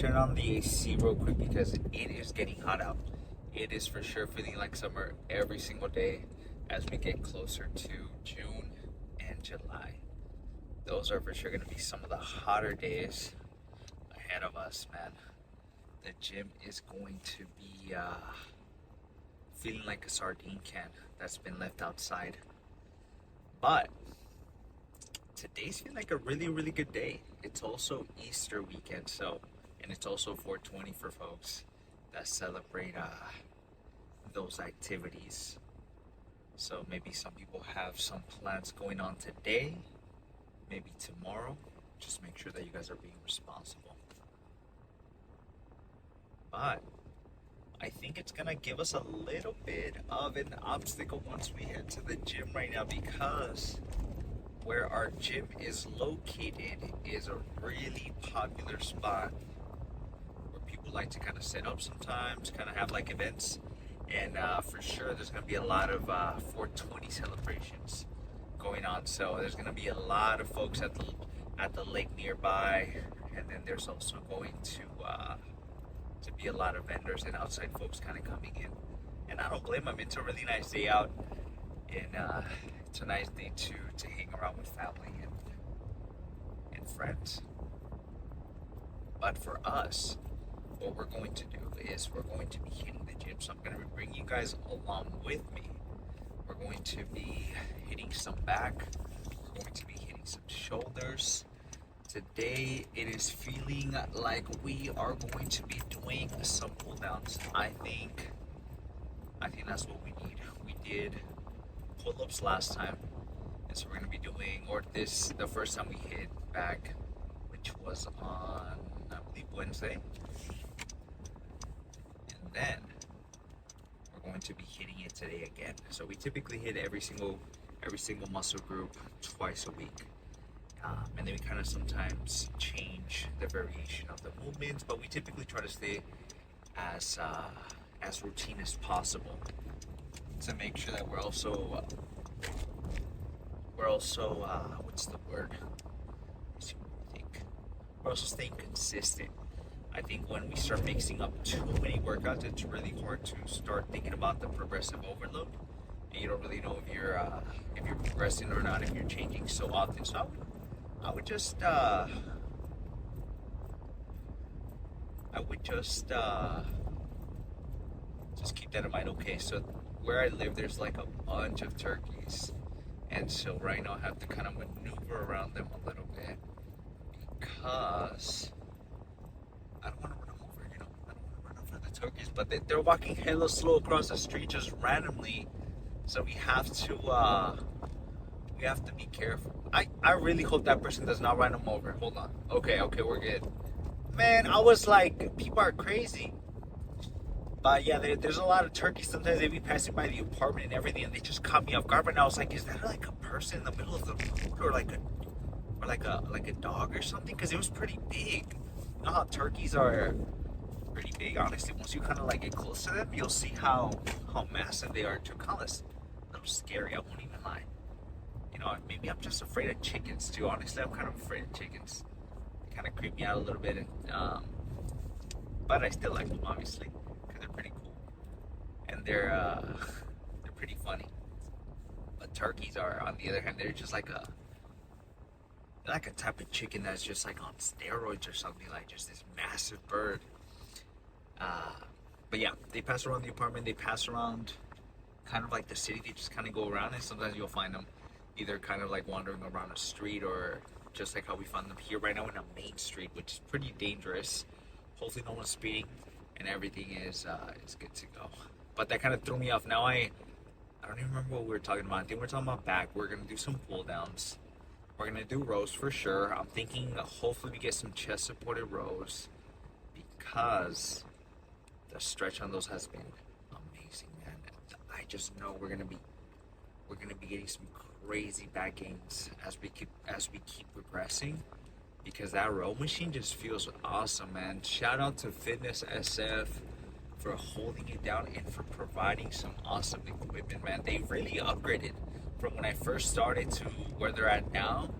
turn on the AC real quick because it is getting hot out. It is for sure feeling like summer every single day as we get closer to June and July. Those are for sure going to be some of the hotter days ahead of us, man. The gym is going to be feeling like a sardine can that's been left outside. But today's feeling like a really, really good day. It's also Easter weekend, and it's also 420 for folks that celebrate those activities. So maybe some people have some plans going on today, maybe tomorrow. Just make sure that you guys are being responsible. But I think it's gonna give us a little bit of an obstacle once we head to the gym right now, because where our gym is located is a really popular spot where people like to kind of set up sometimes, kind of have like events, and for sure there's gonna be a lot of 420 celebrations going on. So there's gonna be a lot of folks at the lake nearby, and then there's also going to be a lot of vendors and outside folks kind of coming in. And I don't blame them. It's a really nice day out, and it's a nice day to hang around with family and friends. But for us, what we're going to do is we're going to be hitting the gym. So I'm going to bring you guys along with me. We're going to be hitting some back. We're going to be hitting some shoulders. Today it is feeling like we are going to be doing some pull downs. I think that's what we need. We did pull-ups last time, and so we're going to be doing, the first time we hit back, which was on, I believe, Wednesday. And then we're going to be hitting it today again. So we typically hit every single muscle group twice a week. And then we kind of sometimes change the variation of the movements, but we typically try to stay as routine as possible to make sure that we're also what's the word? Let's see what we think. We're also staying consistent. I think when we start mixing up too many workouts, it's really hard to start thinking about the progressive overload, and you don't really know if you're progressing or not, if you're changing so often. So I would just keep that in mind. Okay, so where I live, there's like a bunch of turkeys, and so right now I have to kind of maneuver around them a little bit because I don't want to run them over. I don't want to run over the turkeys, but they're walking hella slow across the street just randomly, so we have to be careful. I really hope that person does not run them over. Hold on. Okay, we're good. Man, I was like, people are crazy. But yeah, there's a lot of turkeys. Sometimes they be passing by the apartment and everything, and they just caught me off guard. And I was like, is that like a person in the middle of the road, or like a dog or something? Because it was pretty big. You know how turkeys are pretty big, honestly. Once you kind of like get close to them, you'll see how massive they are. Too, kind of a little scary. I won't even lie. You know, maybe I'm just afraid of chickens too. Honestly, I'm kind of afraid of chickens. They kind of creep me out a little bit, and but I still like them, obviously, because they're pretty cool and they're pretty funny. But turkeys are, on the other hand, they're just like a type of chicken that's just like on steroids or something, like just this massive bird. But yeah, they pass around the apartment. They pass around kind of like the city. They just kind of go around, and sometimes you'll find them either kind of like wandering around a street, or just like how we found them here right now in a main street, which is pretty dangerous. Hopefully no one's speeding and everything is good to go. But that kind of threw me off. Now I don't even remember what we were talking about. I think we're talking about back. We're gonna do some pull downs. We're gonna do rows for sure. I'm thinking hopefully we get some chest supported rows, because the stretch on those has been amazing, man. I just know we're gonna be getting some crazy back gains as we keep progressing, because that row machine just feels awesome, man. Shout out to Fitness SF for holding it down and for providing some awesome equipment, man. They really upgraded from when I first started to where they're at now.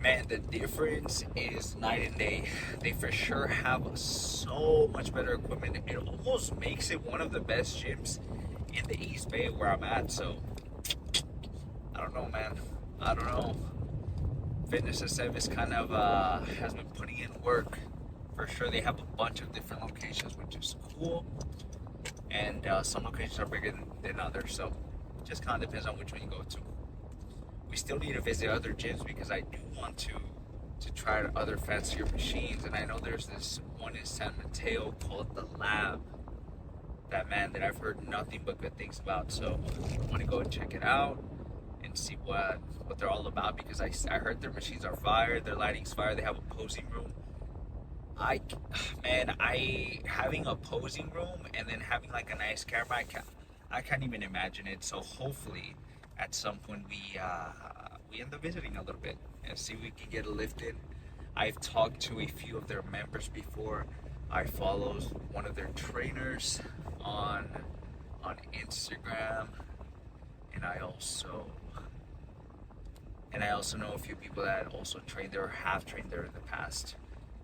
Man, the difference is night and day. They for sure have so much better equipment. It almost makes it one of the best gyms in the East Bay where I'm at. So I don't know, man. I don't know. Fitness SF is kind of has been putting in work. For sure, they have a bunch of different locations, which is cool. And some locations are bigger than others. So just kind of depends on which one you go to. We still need to visit other gyms because I do want to try other fancier machines. And I know there's this one in San Mateo called the Lab. That I've heard nothing but good things about. So I want to go and check it out and see what they're all about, because I heard their machines are fire, their lighting's fire, they have a posing room. I having a posing room and then having like a nice camera, I can't even imagine it. So hopefully at some point we end up visiting a little bit and see if we can get a lift in. I've talked to a few of their members before. I follow one of their trainers on Instagram, and I also know a few people that also trained there or have trained there in the past,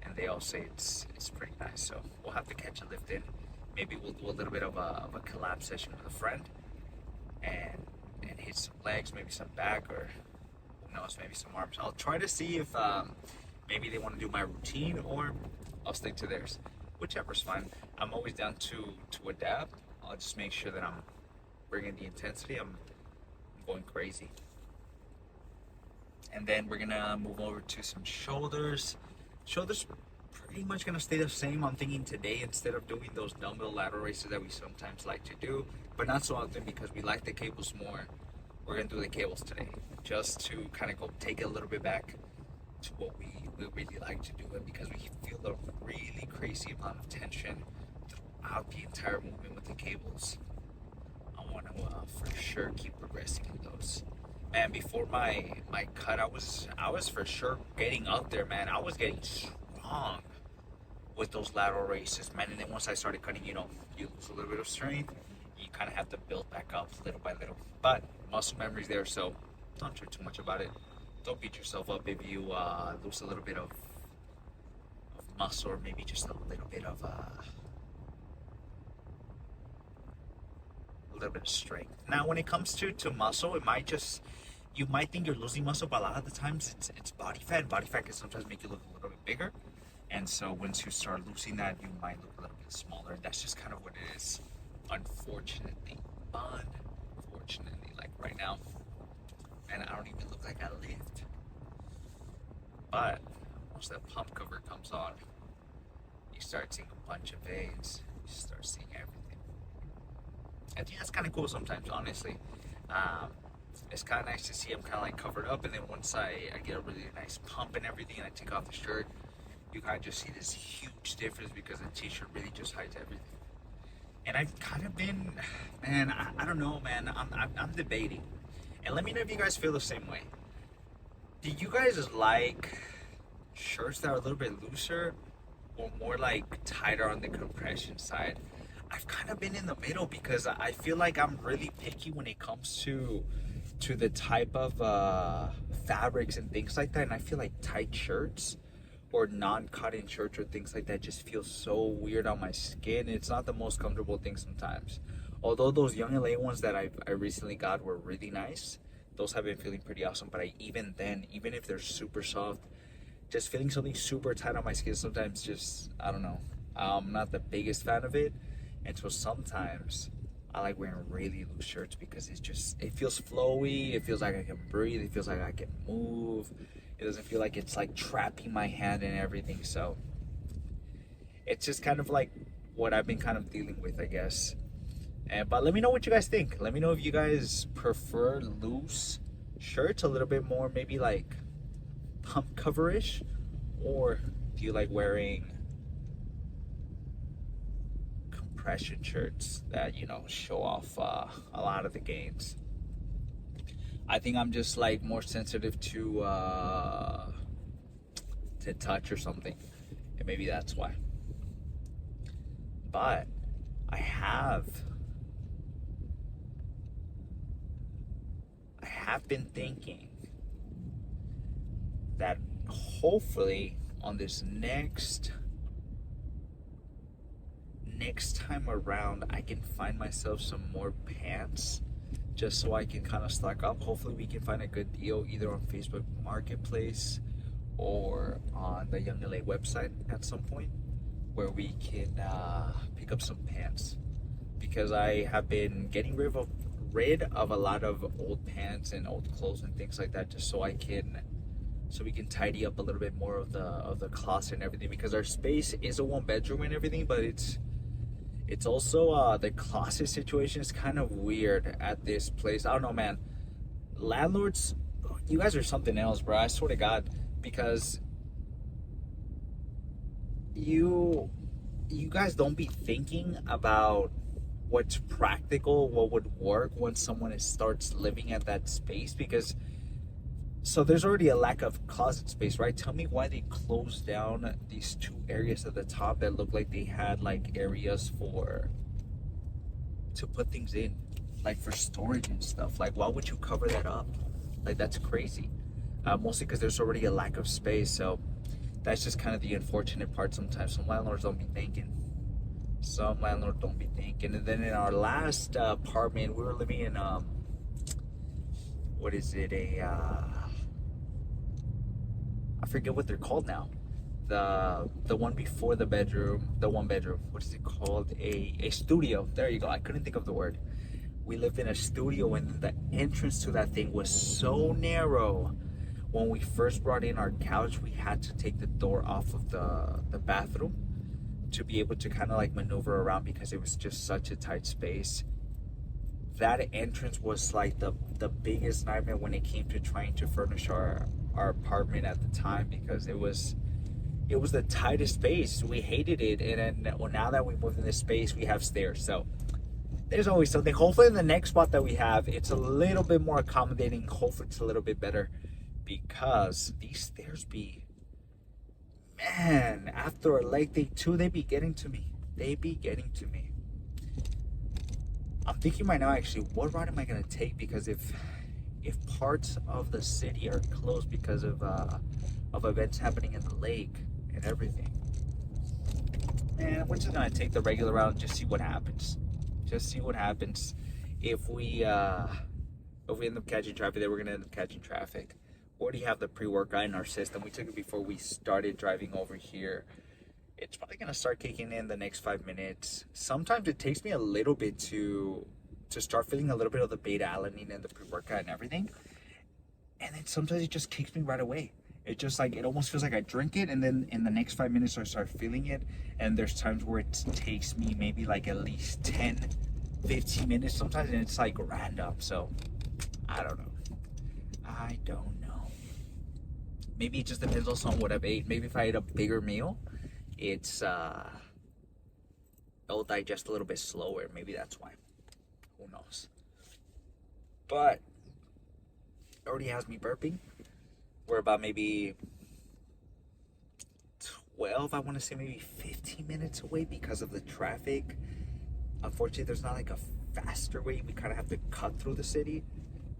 and they all say it's pretty nice. So we'll have to catch a lift in. Maybe we'll do a little bit of a collab session with a friend, and hit some legs, maybe some back, or who knows, maybe some arms. I'll try to see if maybe they want to do my routine, or I'll stick to theirs. Whichever's fine. I'm always down to adapt. I'll just make sure that I'm bringing the intensity. I'm going crazy. And then we're gonna move over to some shoulders. Shoulders pretty much gonna stay the same. I'm thinking today, instead of doing those dumbbell lateral raises that we sometimes like to do, but not so often because we like the cables more, we're gonna do the cables today, just to kind of go take it a little bit back to what we really like to do, and because we feel a really crazy amount of tension throughout the entire movement with the cables. I want to for sure keep progressing in those. Man, before my cut, I was for sure getting up there, man. I was getting strong with those lateral races, man. And then once I started cutting, you lose a little bit of strength. You kind of have to build back up little by little. But muscle memory's there, so don't care too much about it. Don't beat yourself up if you lose a little bit of muscle, or maybe just a little bit of strength. Now, when it comes to muscle, you might think you're losing muscle, but a lot of the times it's body fat. And body fat can sometimes make you look a little bit bigger. And so once you start losing that, you might look a little bit smaller. And that's just kind of what it is, unfortunately. Unfortunately, like right now. And I don't even look like I lived. But once that pump cover comes on, you start seeing a bunch of veins. You start seeing everything. I think that's kind of cool sometimes, honestly. It's kind of nice to see I'm kind of like covered up, and then once I get a really nice pump and everything, and I take off the shirt, you kind of just see this huge difference because the t-shirt really just hides everything. And I've kind of been, man, I don't know, man. I'm debating. And let me know if you guys feel the same way. Do you guys like shirts that are a little bit looser, or more like tighter on the compression side? I've kind of been in the middle because I feel like I'm really picky when it comes to the type of fabrics and things like that. And I feel like tight shirts or non-cotton shirts or things like that just feel so weird on my skin. It's not the most comfortable thing sometimes. Although those Young LA ones that I recently got were really nice, those have been feeling pretty awesome. But even if they're super soft, just feeling something super tight on my skin sometimes just, I don't know. I'm not the biggest fan of it. And so sometimes I like wearing really loose shirts because it feels flowy. It feels like I can breathe. It feels like I can move. It doesn't feel like it's like trapping my hand and everything. So it's just kind of like what I've been kind of dealing with, I guess. But let me know what you guys think. Let me know if you guys prefer loose shirts, a little bit more maybe like pump cover-ish, or do you like wearing compression shirts that show off a lot of the gains? I think I'm just like more sensitive to touch or something, and maybe that's why. But I have been thinking that hopefully on this next time around I can find myself some more pants just so I can kind of stock up. Hopefully we can find a good deal either on Facebook Marketplace or on the Young LA website at some point where we can pick up some pants, because I have been getting rid of a lot of old pants and old clothes and things like that, just so we can tidy up a little bit more of the closet and everything, because our space is a 1-bedroom and everything, but it's also the closet situation is kind of weird at this place. I don't know, man. Landlords, you guys are something else, bro. I swear to God, because you guys don't be thinking about what's practical, what would work when someone starts living at that space. Because so there's already a lack of closet space, right? Tell me why they closed down these 2 areas at the top that looked like they had like areas to put things in, like for storage and stuff. Like, why would you cover that up? Like, that's crazy. Mostly because there's already a lack of space. So that's just kind of the unfortunate part sometimes. Some landlords don't be thinking. And then in our last apartment, we were living in what is it, I forget what they're called now. The one before the 1-bedroom, what is it called? A studio. There you go. I couldn't think of the word. We lived in a studio, and the entrance to that thing was so narrow. When we first brought in our couch, we had to take the door off of the bathroom to be able to kind of like maneuver around, because it was just such a tight space. That entrance was like the biggest nightmare when it came to trying to furnish our apartment at the time, because it was the tightest space. We hated it. And then, well, now that we moved in this space, we have stairs. So there's always something. Hopefully in the next spot that we have, it's a little bit more accommodating. Hopefully it's a little bit better, because these stairs man, after a leg day 2, they be getting to me. I'm thinking right now, actually, what route am I gonna take? Because if parts of the city are closed because of events happening in the lake and everything, man, we're just gonna take the regular route and just see what happens. If we end up catching traffic, then we're gonna end up catching traffic. We already have the pre-workout in our system. We took it before we started driving over here. It's probably gonna start kicking in the next 5 minutes. Sometimes it takes me a little bit to start feeling a little bit of the beta-alanine and the pre-workout and everything. And then sometimes it just kicks me right away. It just like, it almost feels like I drink it, and then in the next 5 minutes I start feeling it. And there's times where it takes me maybe like at least 10, 15 minutes sometimes, and it's like random. So I don't know. Maybe it just depends also on what I've ate. Maybe if I ate a bigger meal, it'll digest a little bit slower. Maybe that's why. Who knows? But it already has me burping. We're about maybe 12, I want to say maybe 15 minutes away because of the traffic. Unfortunately, there's not like a faster way. We kind of have to cut through the city,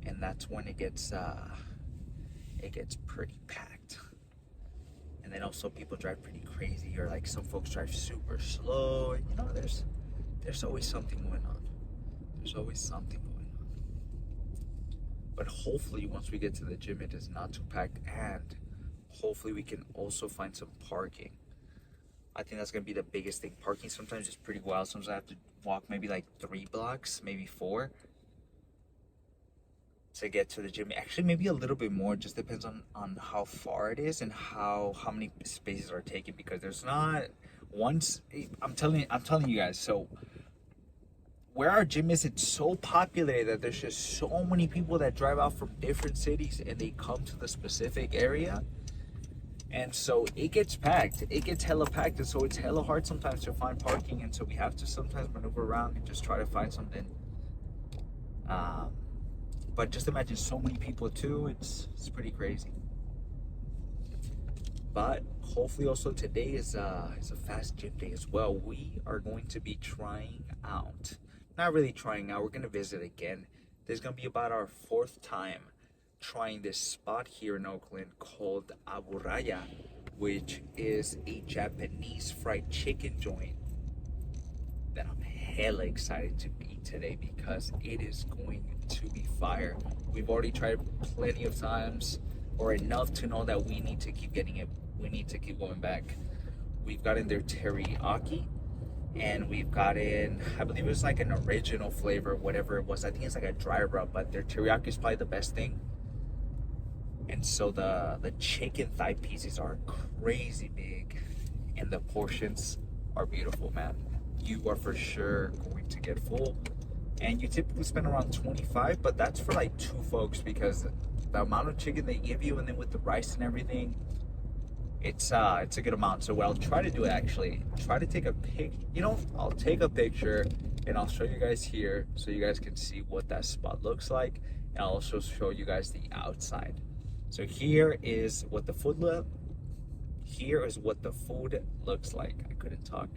and that's when it gets pretty packed. And then also people drive pretty crazy, or like some folks drive super slow. And, there's always something going on. But hopefully once we get to the gym, it is not too packed, and hopefully we can also find some parking. I think that's gonna be the biggest thing. Parking sometimes is pretty wild. Sometimes I have to walk maybe like 3 blocks, maybe 4, to get to the gym. Actually, maybe a little bit more. Just depends on how far it is and how many spaces are taken, because there's not once. I'm telling you guys. So where our gym is, it's so populated that there's just so many people that drive out from different cities and they come to the specific area. And so it gets packed. It gets hella packed. And so it's hella hard sometimes to find parking. And so we have to sometimes maneuver around and just try to find something. But just imagine so many people too. It's pretty crazy. But hopefully also today is a fast gym day as well. We are going to be trying out. Not really trying out. We're going to visit again. This is going to be about our 4th time trying this spot here in Oakland called Aburaya, which is a Japanese fried chicken joint that I'm hella excited to eat today because it is going to be fire. We've already tried plenty of times, or enough to know that we need to keep getting it. We need to keep going back. We've gotten their teriyaki, and we've gotten, I believe it was like an original flavor, whatever it was. I think it's like a dry rub, but their teriyaki is probably the best thing. And so the chicken thigh pieces are crazy big, and the portions are beautiful, man. You are for sure going to get full, and you typically spend around 25, but that's for like two folks because the amount of chicken they give you, and then with the rice and everything, it's a good amount. So what I'll try to do, actually, try to take a pic. I'll take a picture and I'll show you guys here so you guys can see what that spot looks like, and I'll also show you guys the outside. So here is what the food looks like. I couldn't talk.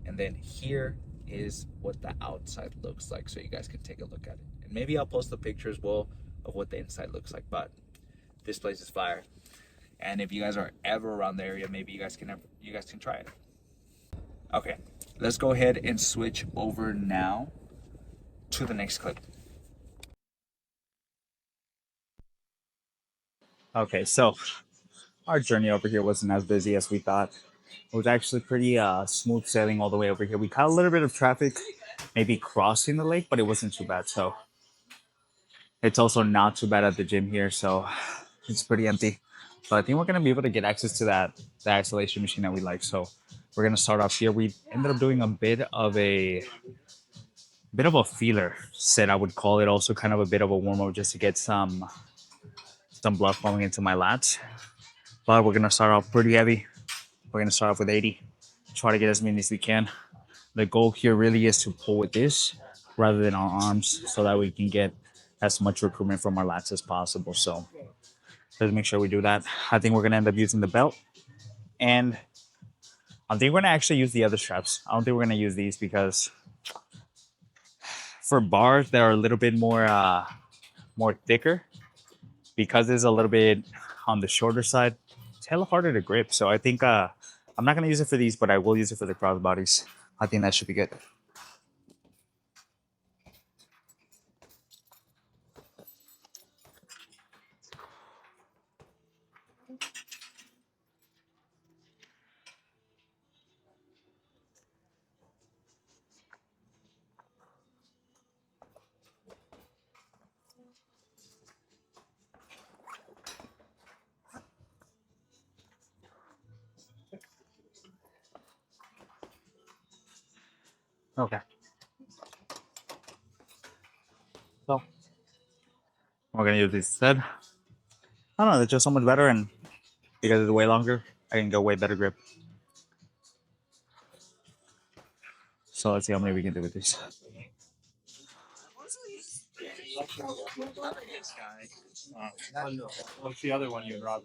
And then here is what the outside looks like, so you guys can take a look at it. And maybe I'll post the picture as well of what the inside looks like. But this place is fire. And if you guys are ever around the area, maybe you guys can try it. Okay, let's go ahead and switch over now to the next clip. Okay, so our journey over here wasn't as busy as we thought. It was actually pretty smooth sailing all the way over here. We caught a little bit of traffic, maybe crossing the lake, but it wasn't too bad. So it's also not too bad at the gym here, so it's pretty empty. So I think we're gonna be able to get access to the isolation machine that we like. So we're gonna start off here. We ended up doing a bit of a feeler set, I would call it. Also, kind of a bit of a warm up just to get some blood flowing into my lats. But we're gonna start off pretty heavy. We're gonna start off with 80. Try to get as many as we can. The goal here really is to pull with this rather than our arms, so that we can get as much recruitment from our lats as possible. So let's make sure we do that. I think we're gonna end up using the belt, and I think we're gonna actually use the other straps. I don't think we're gonna use these because for bars that are a little bit more thicker, because it's a little bit on the shorter side, it's hella harder to grip. So I think I'm not gonna use it for these, but I will use it for the cross bodies. I think that should be good. Okay. So we're gonna use this instead. I don't know, it's just so much better, and because it's way longer, I can get way better grip. So let's see how many we can do with this. What's the other one you brought?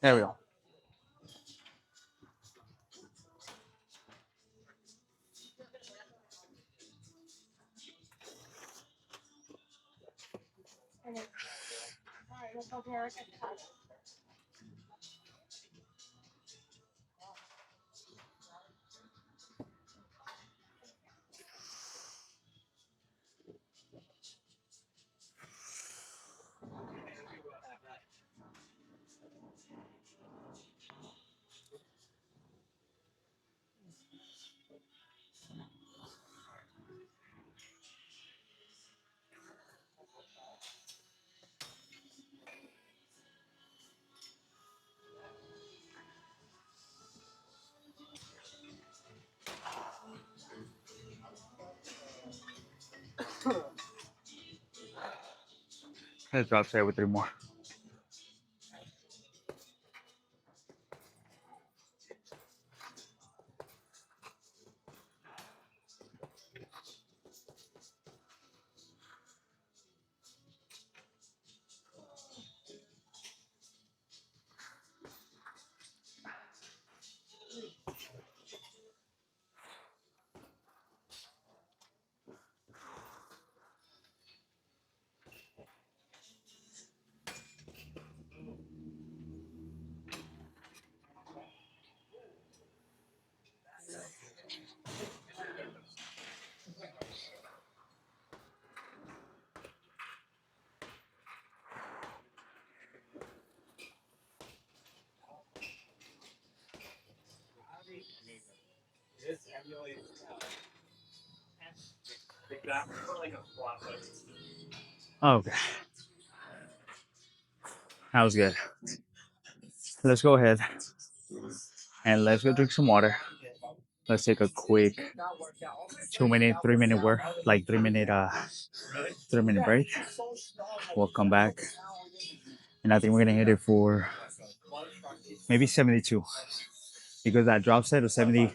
There we go. Let's drop there with three more. Okay, that was good. Let's go ahead and let's go drink some water. Let's take a quick 2 minute, 3 minute work, like 3 minute, 3 minute break. We'll come back, and I think we're gonna hit it for maybe 72 because that drop set of 70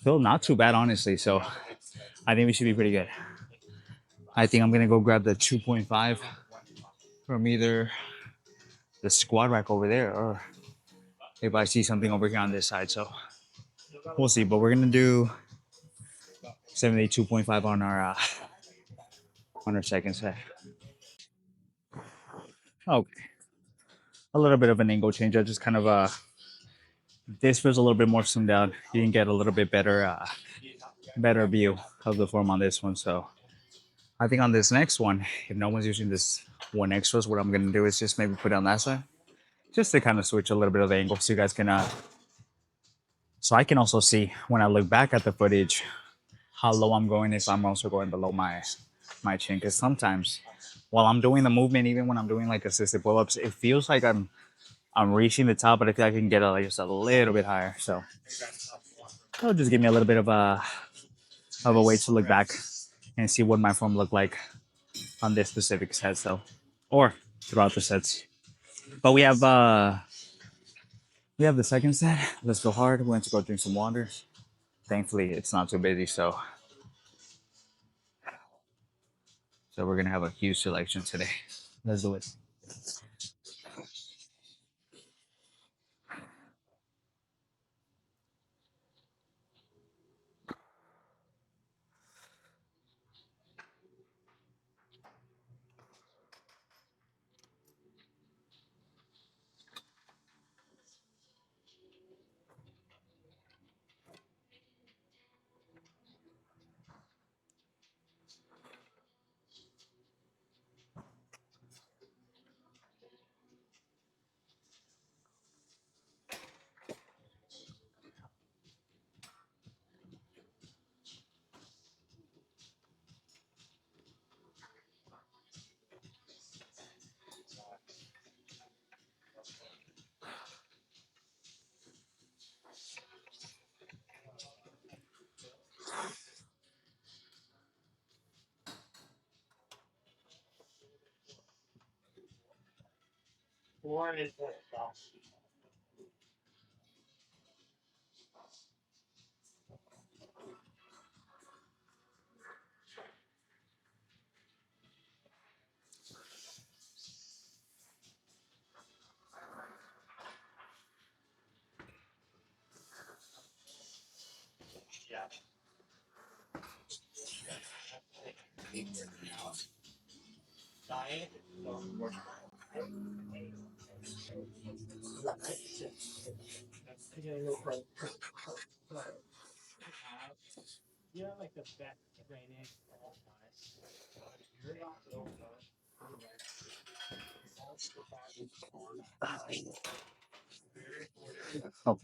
felt not too bad, honestly. So I think we should be pretty good. I think I'm gonna go grab the 2.5 from either the squad rack over there or if I see something over here on this side. So we'll see. But we're gonna do 72.5 on our second set. Okay, a little bit of an angle change. I just kind of this feels a little bit more zoomed out. You can get a little bit better view of the form on this one. So I think on this next one, if no one's using this one extras, what I'm gonna do is just maybe put it on that side, just to kind of switch a little bit of the angle, so you guys can so I can also see when I look back at the footage how low I'm going if I'm also going below my chin. Because sometimes while I'm doing the movement, even when I'm doing like assisted pull-ups, it feels like I'm reaching the top, but I feel like I can get it like just a little bit higher. So it'll just give me a little bit of a way to look back and see what my form looked like on this specific set. So or throughout the sets. But we have the second set. Let's go hard. We went to go drink some water. Thankfully, it's not too busy, so we're gonna have a huge selection today. Let's do it. Oh,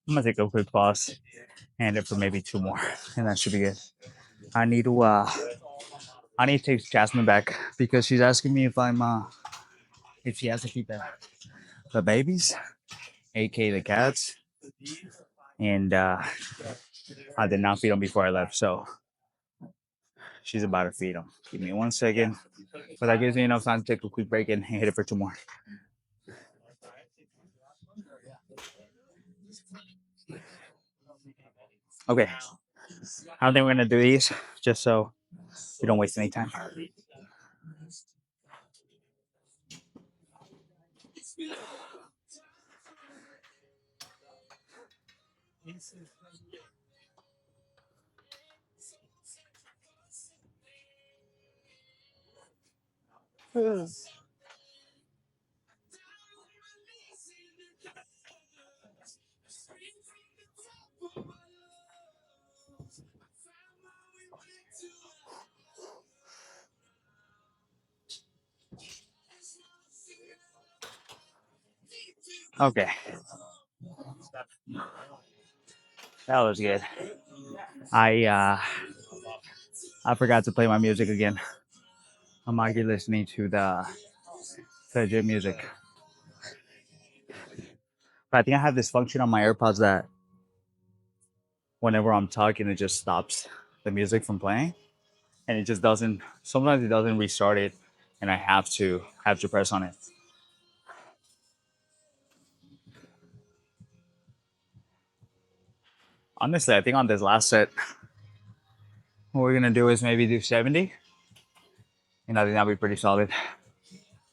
I'm gonna take a quick pause and it for maybe two more, and that should be good. I need to uh I need to take Jasmine back because she's asking me if she has to keep the babies, aka the cats, and I did not feed them before I left, so she's about to feed them. Give me 1 second, but that gives me enough time to take a quick break and hit it for two more. Okay, I don't think we're gonna do these just so we don't waste any time. Okay, that was good. I uh I forgot to play my music again. I'm actually listening to the gym music. But I think I have this function on my AirPods that whenever I'm talking, it just stops the music from playing, and it just doesn't. Sometimes it doesn't restart it, and I have to press on it. Honestly, I think on this last set, what we're gonna do is maybe do 70, and I think that'll be pretty solid.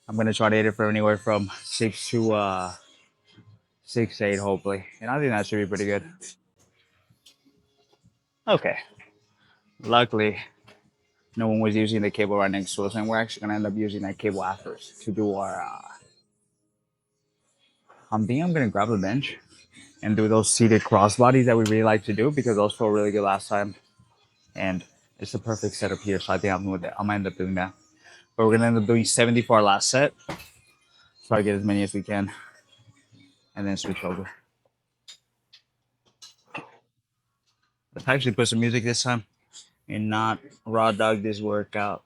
I'm gonna try to hit it for anywhere from 6 to 8, hopefully, and I think that should be pretty good. Okay. Luckily, no one was using the cable right next to us, and we're actually gonna end up using that cable afterwards to do our. I'm thinking I'm gonna grab a bench and do those seated crossbodies that we really like to do because those felt really good last time, and it's the perfect setup here. So I think I'm gonna end up doing that. But we're gonna end up doing 70 for our last set. Try to get as many as we can, and then switch over. Let's actually put some music this time and not raw dog this workout.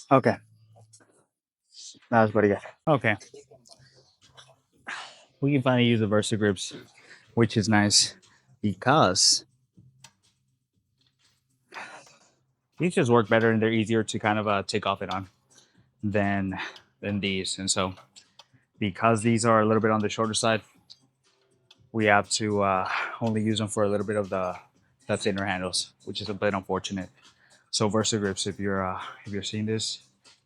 Okay, that was pretty good. Okay, we can finally use the Versa grips, which is nice because these just work better and they're easier to kind of take off it on than than these. And so because these are a little bit on the shorter side, we have to only use them for a little bit of the thinner handles, which is a bit unfortunate. So Versa grips, if you're seeing this,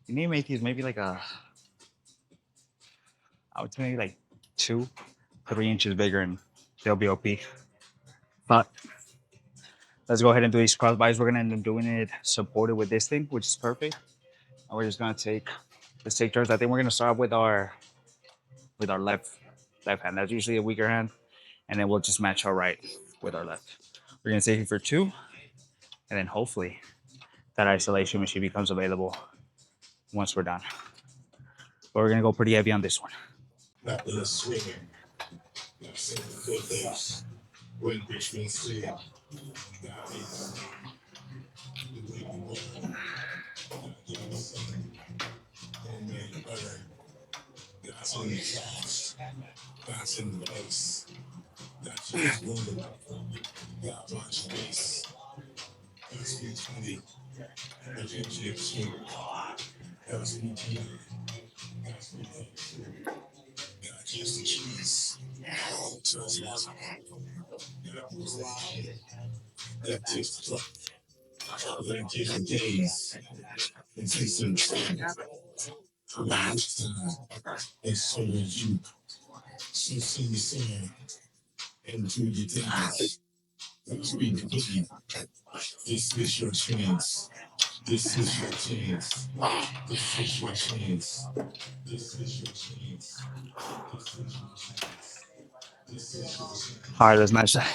you need to make these maybe like I would say maybe like 2, 3 inches bigger, and they'll be OP. But let's go ahead and do these cross bodies. We're gonna end up doing it supported with this thing, which is perfect. And we're just gonna let's take turns. I think we're gonna start with our left hand. That's usually a weaker hand, and then we'll just match our right with our left. We're gonna stay here for 2, and then hopefully that isolation machine becomes available once we're done. But we're gonna go pretty heavy on this one. Not the swinging. When which means swing. That's on the shots. That's in the place. That's just one. That much space. That's 20. That's Egyptian. That's ET. That's just the cheese. So it's awesome. That takes the that takes the days. It takes some time. Last time, it's so you. So see you saying, into your days. To be complete. This is your chance. This is your chance. This is your chance. This is your chance. This is your chance. All right, let's match that.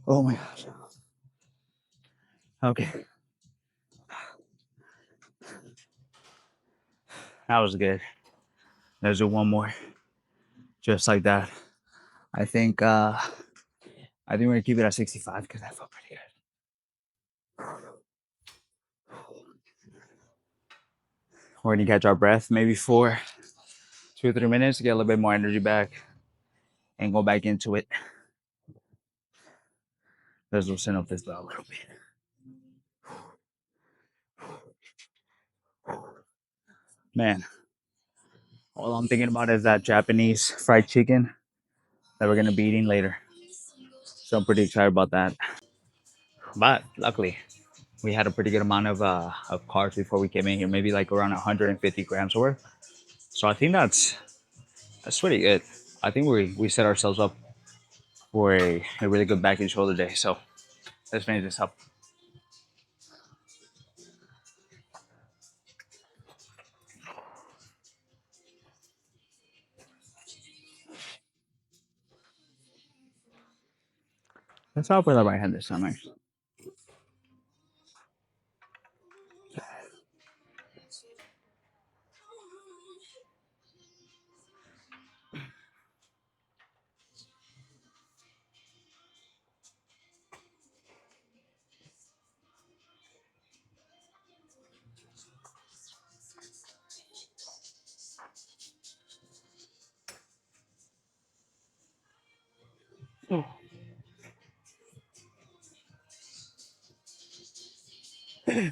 Oh my gosh. Okay, that was good. Let's do one more, just like that. I think I think we're gonna keep it at 65 because that felt pretty good. We're gonna catch our breath maybe for 2 or 3 minutes to get a little bit more energy back and go back into it. Let's loosen up this belt a little bit. Man, all I'm thinking about is that Japanese fried chicken that we're gonna be eating later. So I'm pretty excited about that. But luckily, we had a pretty good amount of carbs before we came in here, maybe like around 150 grams worth. So I think that's pretty good. I think we set ourselves up for a really good back and shoulder day. So let's finish this up. Let's start with our right hand this time, actually. Okay.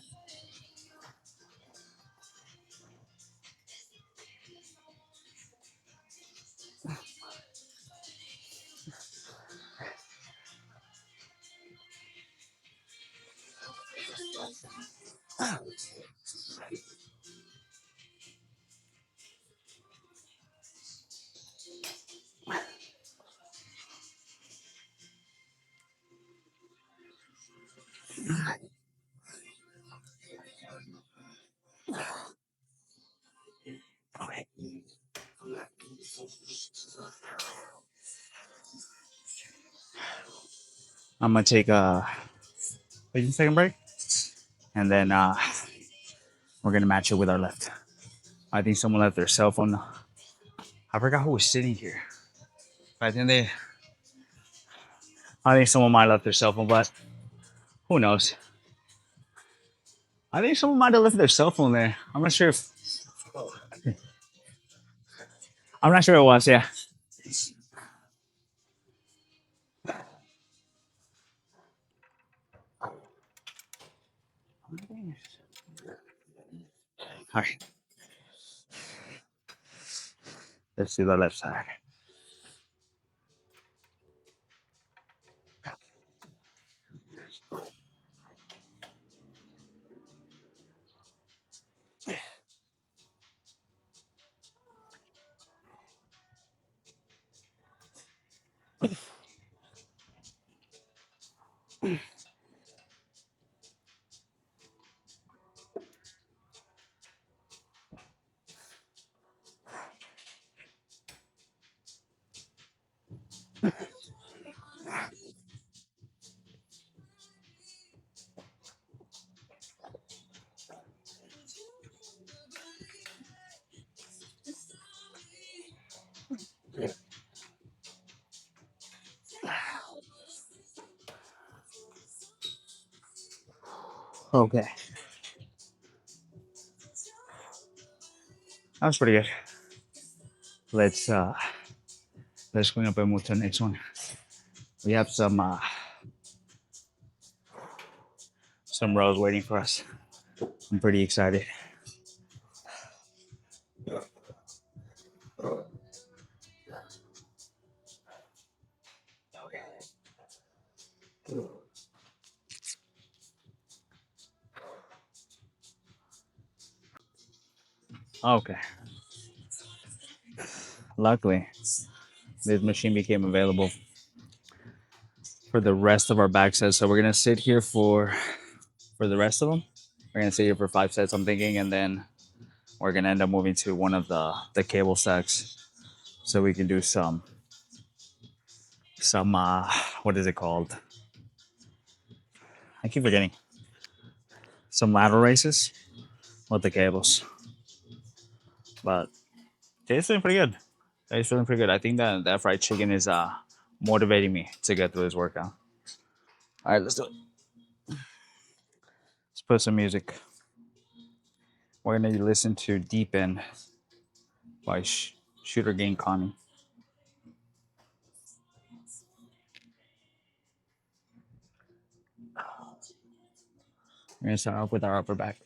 I'm gonna take a 15-second break, and then we're gonna match it with our left. I think someone left their cell phone. I forgot who was sitting here. I think I think someone might have left their cell phone, but who knows? I think someone might have left their cell phone there. I'm not sure if I'm not sure it was. Yeah. All right. Let's do the left side. Okay, that was pretty good. Let's uh let's clean up and move to the next one. We have some rows waiting for us. I'm pretty excited. Okay, luckily this machine became available for the rest of our back sets. So we're gonna sit here for the rest of them. We're gonna sit here for 5 sets, I'm thinking, and then we're gonna end up moving to one of the cable stacks so we can do some what is it called? I keep forgetting. Some lateral races with the cables. But today's feeling pretty good. Today's feeling pretty good. I think that fried chicken is motivating me to get through this workout. All right, let's do it. Let's put some music. We're gonna listen to Deep End by Shooter Gang Connie. We're gonna start off with our upper back.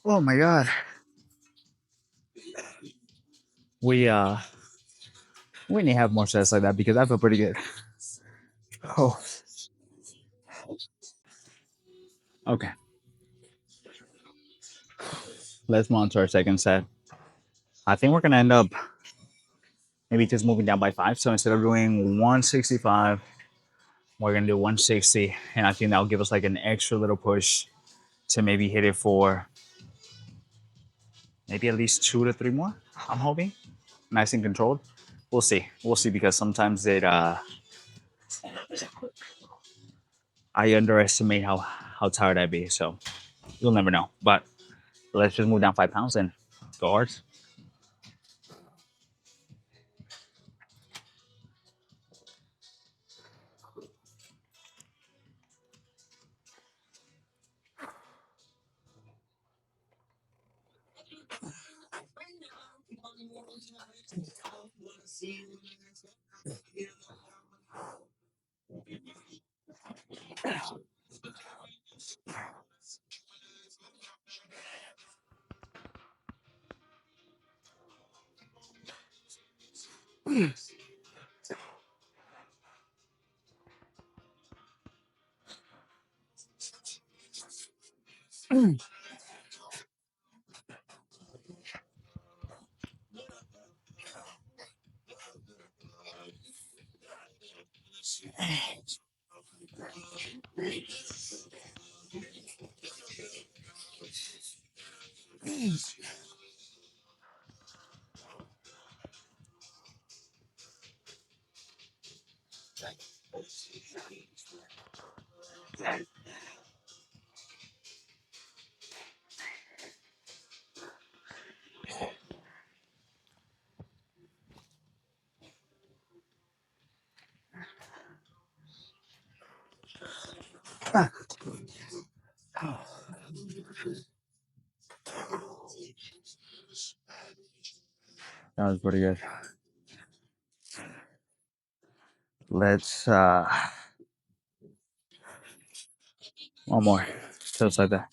Oh my god. We uh we need to have more sets like that because I feel pretty good. Oh, okay. Let's move on to our second set. I think we're gonna end up maybe just moving down by 5. So instead of doing 165, we're gonna do 160, and I think that'll give us like an extra little push to maybe hit it for maybe at least 2 to 3 more. I'm hoping, nice and controlled. We'll see. We'll see because sometimes it I underestimate how tired I'd be. So you'll never know. But let's just move down 5 pounds and go hard. That was pretty good. Let's one more. Just like that.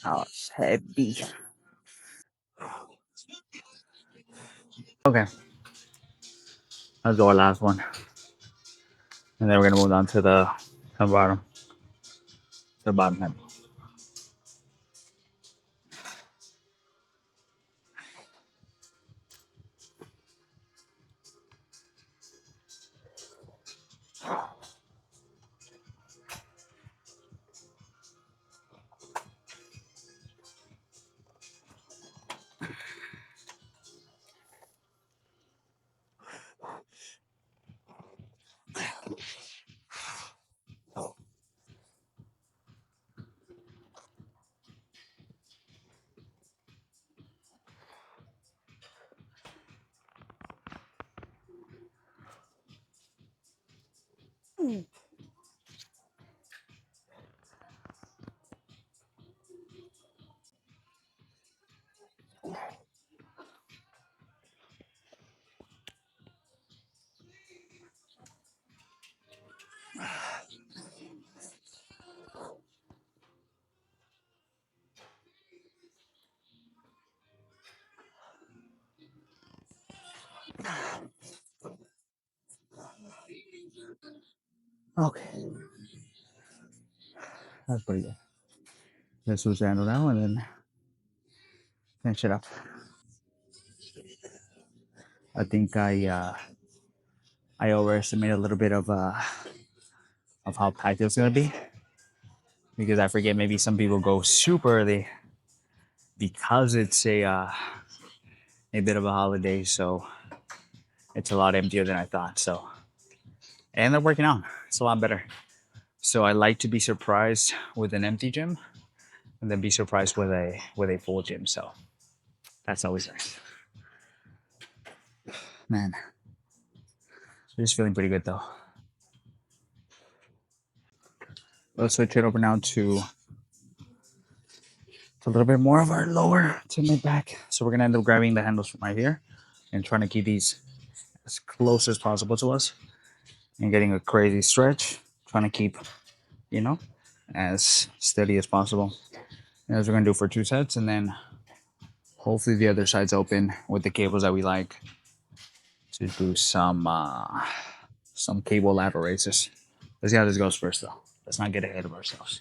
Oh, it's heavy. Okay, let's do our last one, and then we're gonna move on to the bottom, the bottom head. Okay, that's pretty good. Let's switch the handle now and then finish it up. I think I overestimated a little bit of how packed it's gonna be because I forget maybe some people go super early because it's a bit of a holiday, so it's a lot emptier than I thought. So and they're working out. It's a lot better. So I like to be surprised with an empty gym and then be surprised with a full gym. So that's always nice. Man, just feeling pretty good though. Let's switch it over now to a little bit more of our lower to mid back. So we're gonna end up grabbing the handles from right here and trying to keep these as close as possible to us and getting a crazy stretch. Trying to keep, you know, as steady as possible. And as we're gonna do for 2 sets, and then hopefully the other side's open with the cables that we like to do some cable lateral raises. Let's see how this goes first though. Let's not get ahead of ourselves.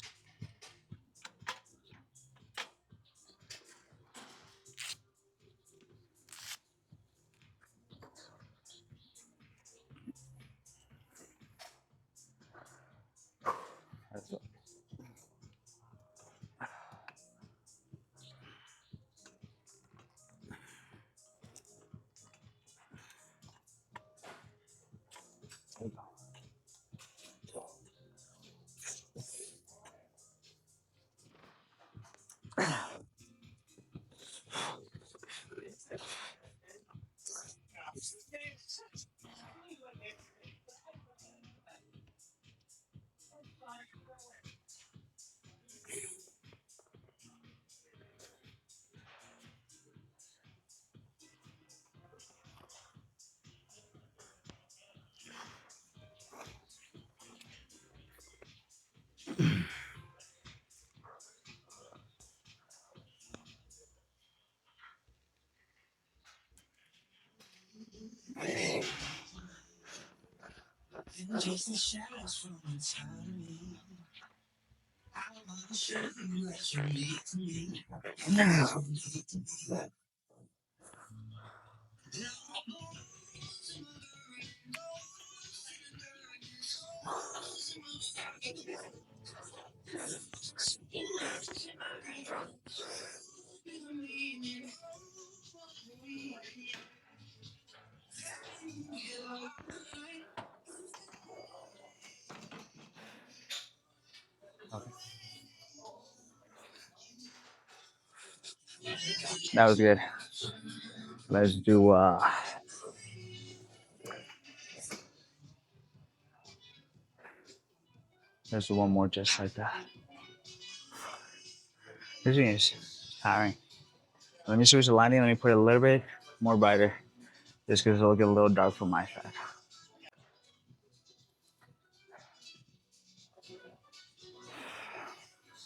That was good. Let's do let's do one more just like that. This thing is tiring. Let me switch the lighting. Let me put it a little bit more brighter. Just because it'll get a little dark from my side.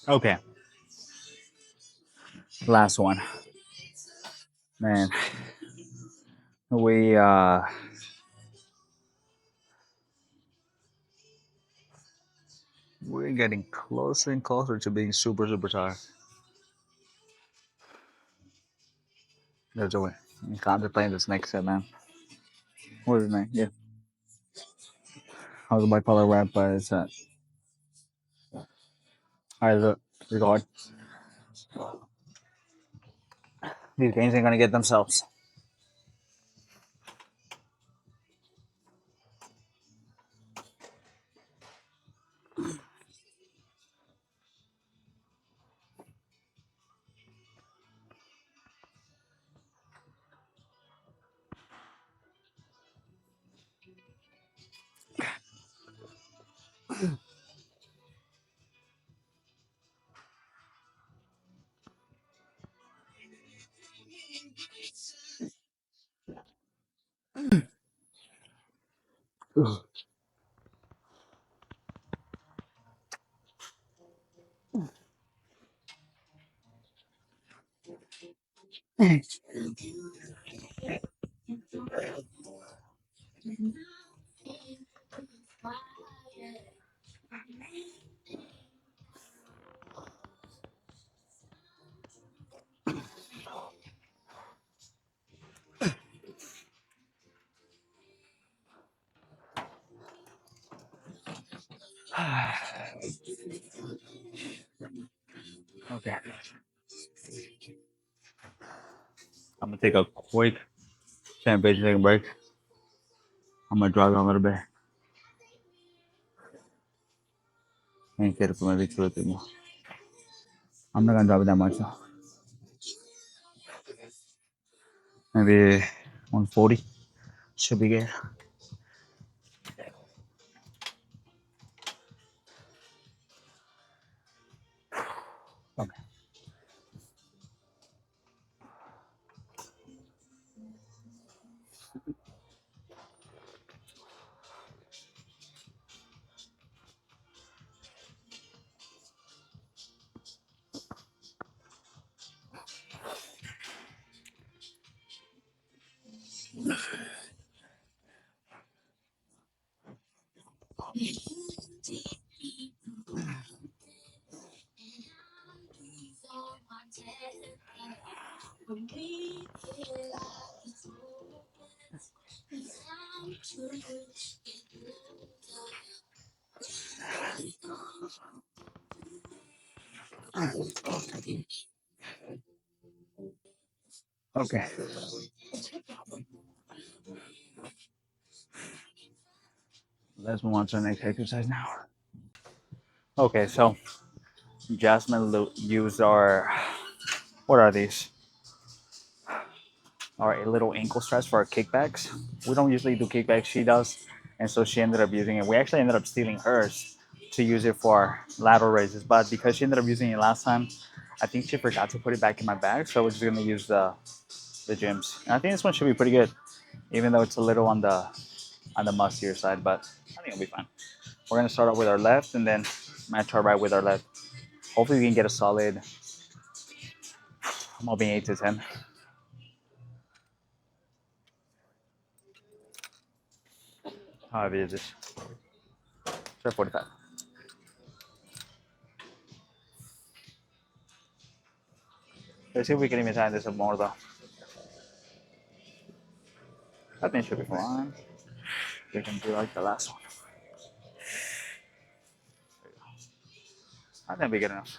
Okay. Last one. Man. We we're getting closer and closer to being super, super tired. There's a way. I'm contemplating this next set, man. What is his name? Yeah. How's the bipolar rap, but it's alright, look, regard. These games ain't gonna get themselves. Okay. I'm gonna take a quick 10 second break. I'm gonna jog a little bit and get it for maybe 2 or 3 more. I'm not gonna drop it that much though. Maybe 140 should be good. Okay. Okay. Let's move on to the next exercise now. Okay, so Jasmine used our, what are these? Our little ankle straps for our kickbacks. We don't usually do kickbacks, she does. And so she ended up using it. We actually ended up stealing hers to use it for lateral raises. But because she ended up using it last time, I think she forgot to put it back in my bag. So we're just gonna use the gyms. And I think this one should be pretty good, even though it's a little on the mustier side, but I think it'll be fine. We're gonna start off with our left and then match our right with our left. Hopefully we can get a solid, I'm hoping 8 to 10. How heavy is this? Try 45. Let's see if we can even time this up more though. I think it should be fine. We can do like the last one. I think we get enough.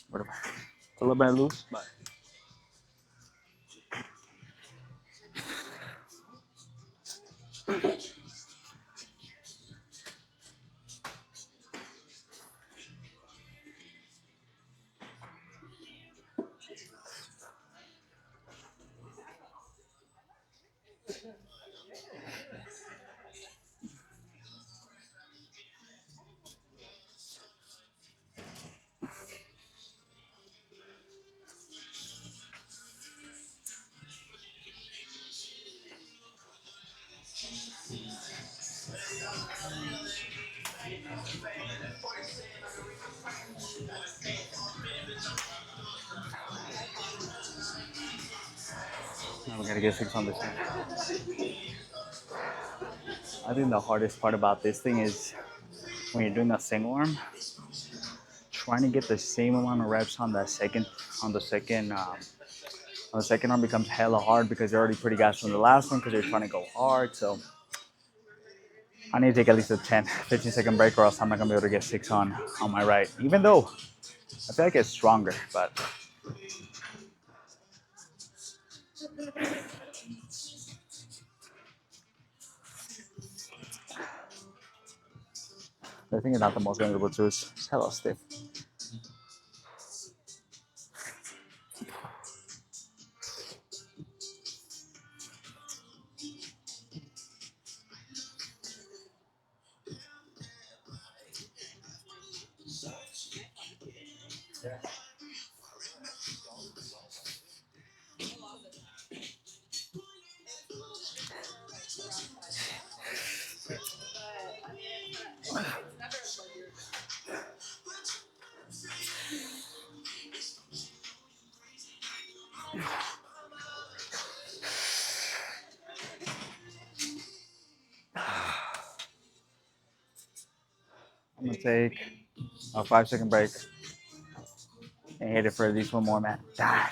Whatever. It's a little bit loose, but now we gotta get 6 on this one. I think the hardest part about this thing is when you're doing a single arm, trying to get the same amount of reps on on the second, on the second arm becomes hella hard because you're already pretty gassed from the last one because you're trying to go hard. So I need to take at least a 10, 15-second break or else I'm not gonna be able to get 6 on my right. Even though I feel like it's stronger, but I think it's not the most comfortable too. It's hella stiff. I'm gonna take a 5-second break and hit it for at least one more, man. God.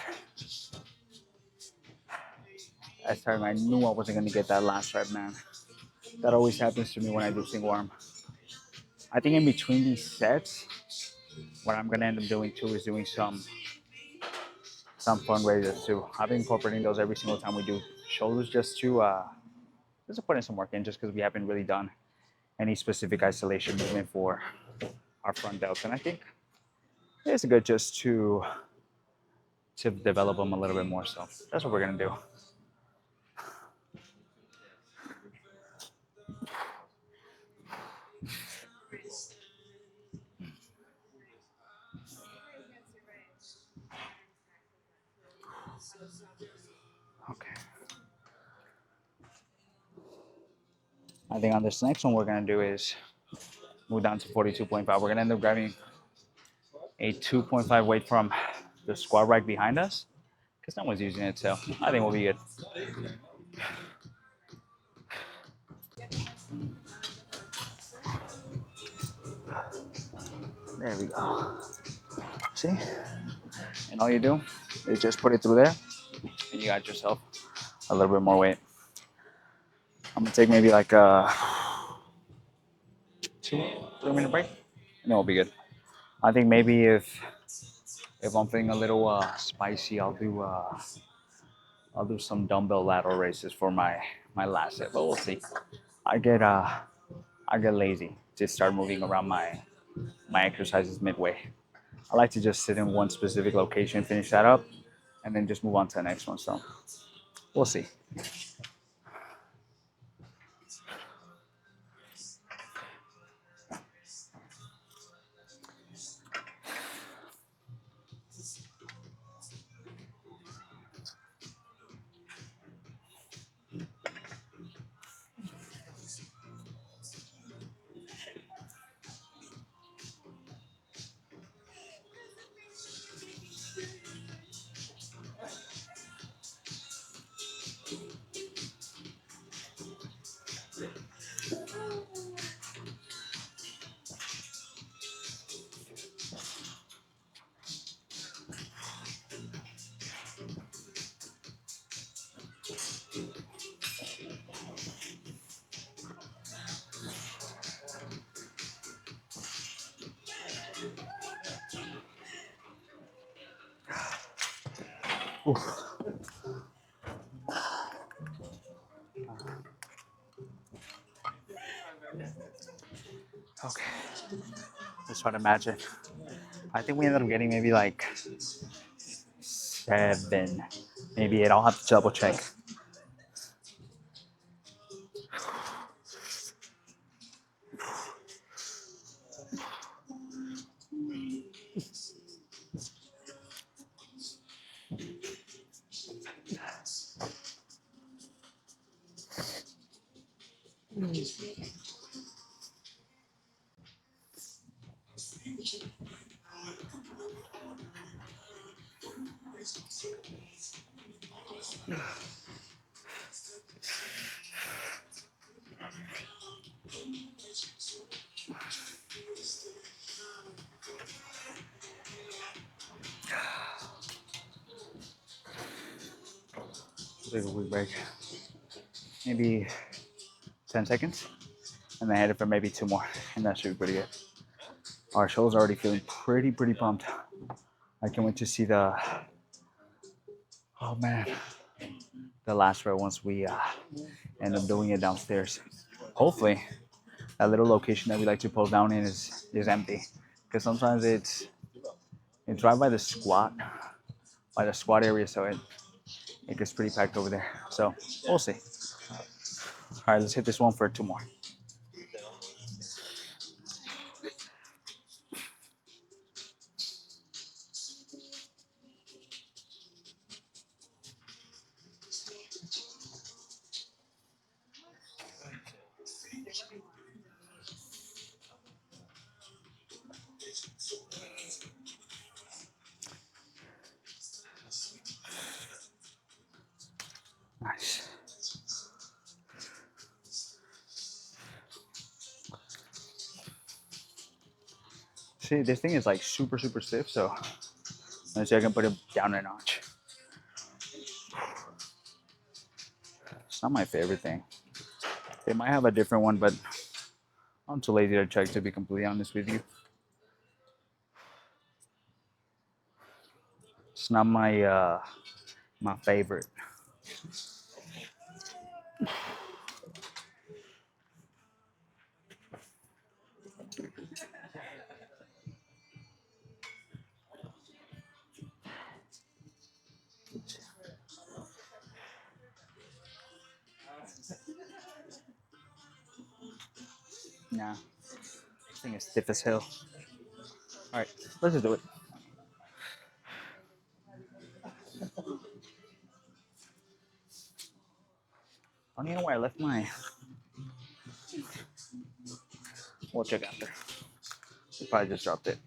That's time I knew I wasn't gonna get that last rep, man. That always happens to me when I do single arm. I think in between these sets, what I'm gonna end up doing too is doing some fun raises too. I've been incorporating those every single time we do shoulders just to put in some work in, just because we haven't really done any specific isolation movement for our front delts, and I think it's good just to develop them a little bit more. So that's what we're gonna do. Okay. I think on this next one we're gonna do is move down to 42.5. We're gonna end up grabbing a 2.5 weight from the squat rack behind us because no one's using it, so I think we'll be good. There we go. See? And all you do is just put it through there and you got yourself a little bit more weight. I'm gonna take maybe like a 2-3 minute break and then we'll be good. I think maybe if I'm feeling a little spicy, I'll do some dumbbell lateral raises for my last set, but we'll see. I get I get lazy to start moving around my exercises midway. I like to just sit in one specific location, finish that up, and then just move on to the next one. So we'll see. Oof. Okay, let's try to match it. I think we ended up getting maybe like 7, maybe 8. I'll have to double check. Take a quick break. Maybe 10 seconds. And then head it for maybe 2 more. And that should be pretty good. Our show's already feeling pretty pumped. I can't wait to see the, oh man, the last row once we end up doing it downstairs. Hopefully, that little location that we like to pull down in is empty. Because sometimes it's right by the squat area, so it gets pretty packed over there. So we'll see. All right, let's hit this one for 2 more. Nice. See, this thing is like super stiff, so let's see if I can put it down a notch. It's not my favorite thing. They might have a different one, but I'm too lazy to check, to be completely honest with you. It's not my favorite. Nah, this thing is stiff as hell. All right, let's just do it. I don't even know where I left my. We'll check after. I probably just dropped it.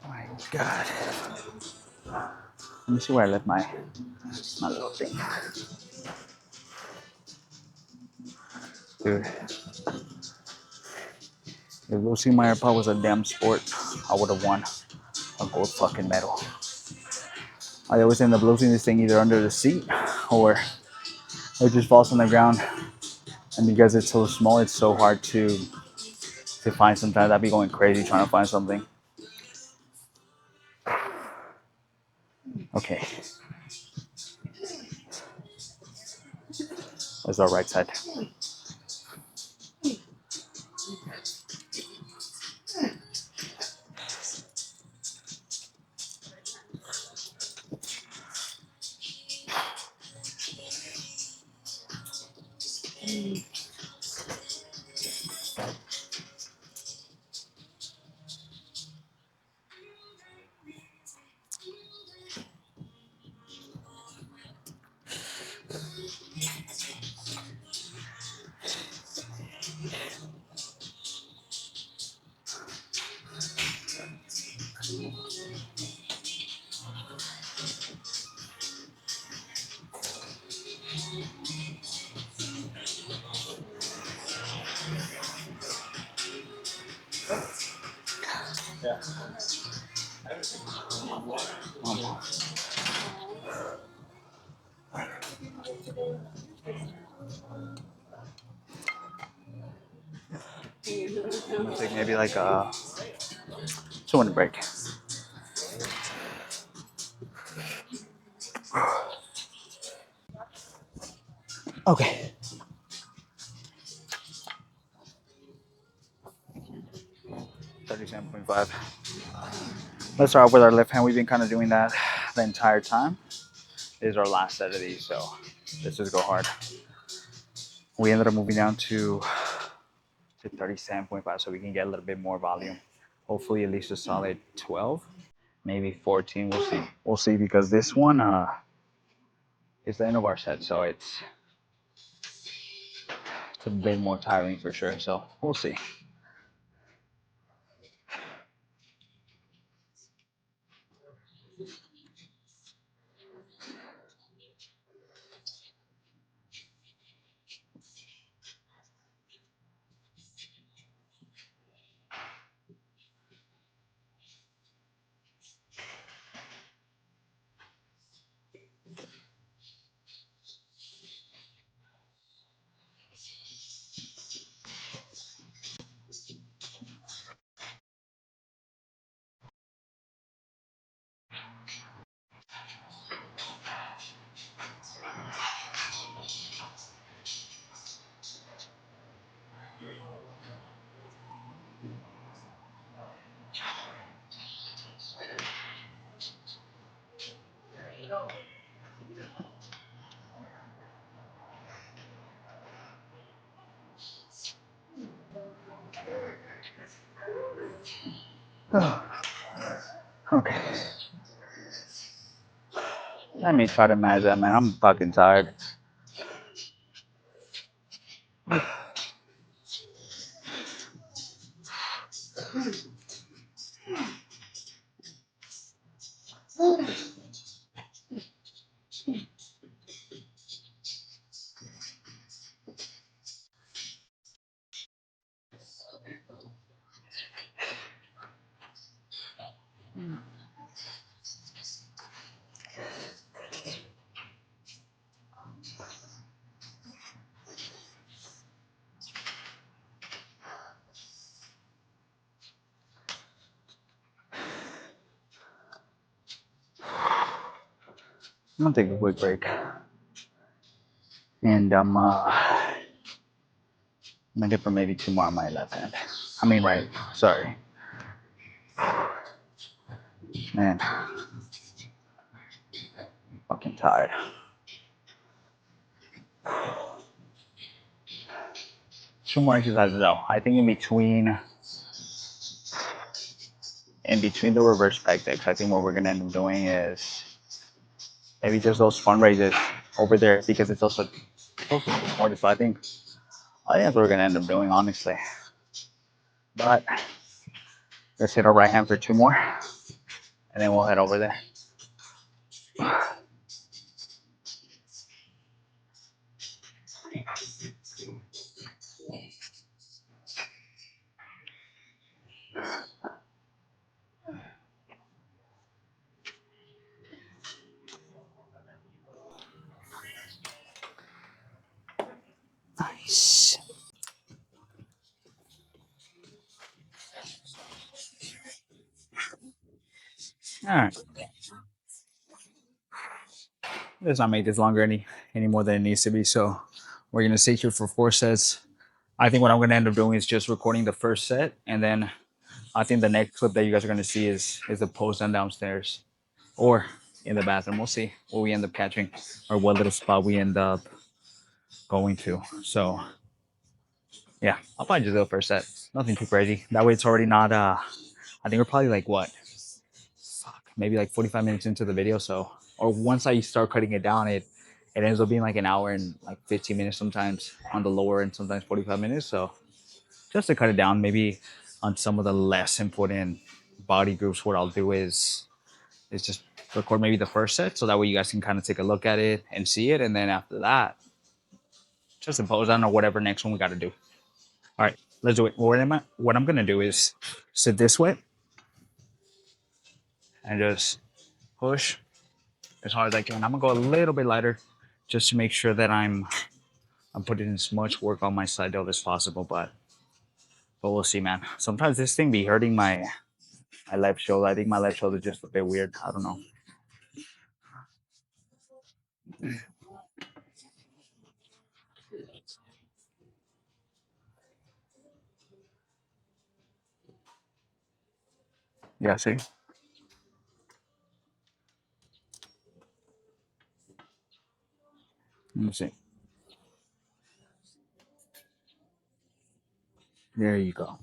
Oh my God. Let me see where I left my little thing. Dude, if losing my AirPod was a damn sport, I would have won a gold fucking medal. I always end up losing this thing either under the seat or it just falls on the ground. And because it's so small, it's so hard to find. Sometimes I'd be going crazy trying to find something. Okay. That's our right side. Yeah. I'm gonna take maybe like a 2 minute break. Okay. 37.5. Let's start off with our left hand. We've been kind of doing that the entire time. This is our last set of these, so let's just go hard. We ended up moving down to 37.5 so we can get a little bit more volume. Hopefully at least a solid 12, maybe 14. We'll see. We'll see because this one is the end of our set, so it's a bit more tiring for sure. So we'll see. Okay. Let me try to manage that, man. I'm fucking tired. I'm gonna take a quick break, and I'm gonna get for maybe 2 more on my left hand. I mean, right. Sorry, man. Fucking tired. Two more exercises though. I think in between the reverse pec decks, I think what we're gonna end up doing is maybe just those fun raises over there because it's also more. So I think that's what we're gonna end up doing, honestly. But let's hit our right hand for 2 more, and then we'll head over there. Nice. All right. Let's not make this longer any more than it needs to be. So we're gonna stay here for 4 sets. I think what I'm gonna end up doing is just recording the first set, and then I think the next clip that you guys are gonna see is the post done downstairs or in the bathroom. We'll see what we end up catching or what little spot we end up going to. So yeah, I'll probably just do the first set. Nothing too crazy. That way it's already not I think we're probably like what? Fuck, maybe like 45 minutes into the video. So or once I start cutting it down, it ends up being like an hour and like 15 minutes sometimes on the lower and sometimes 45 minutes. So just to cut it down, maybe on some of the less important body groups, what I'll do is just record maybe the first set so that way you guys can kind of take a look at it and see it, and then after that, just impose on or whatever next one we got to do. All right, let's do it. What I'm gonna do is sit this way, and just push as hard as I can. I'm gonna go a little bit lighter just to make sure that I'm putting as much work on my side delt as possible, but we'll see, man. Sometimes this thing be hurting my left shoulder. I think my left shoulder is just a bit weird. I don't know. Yeah, see? Let me see. There you go.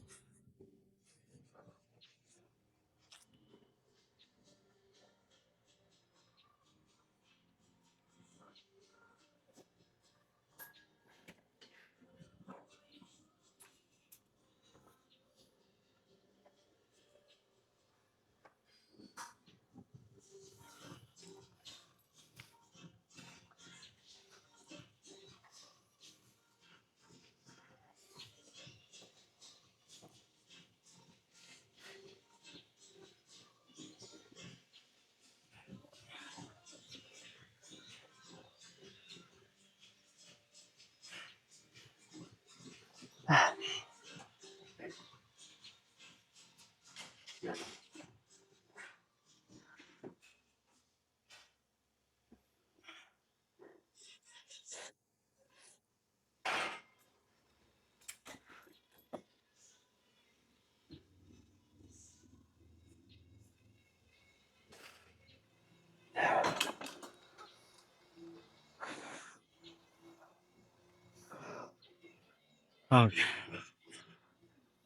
Okay.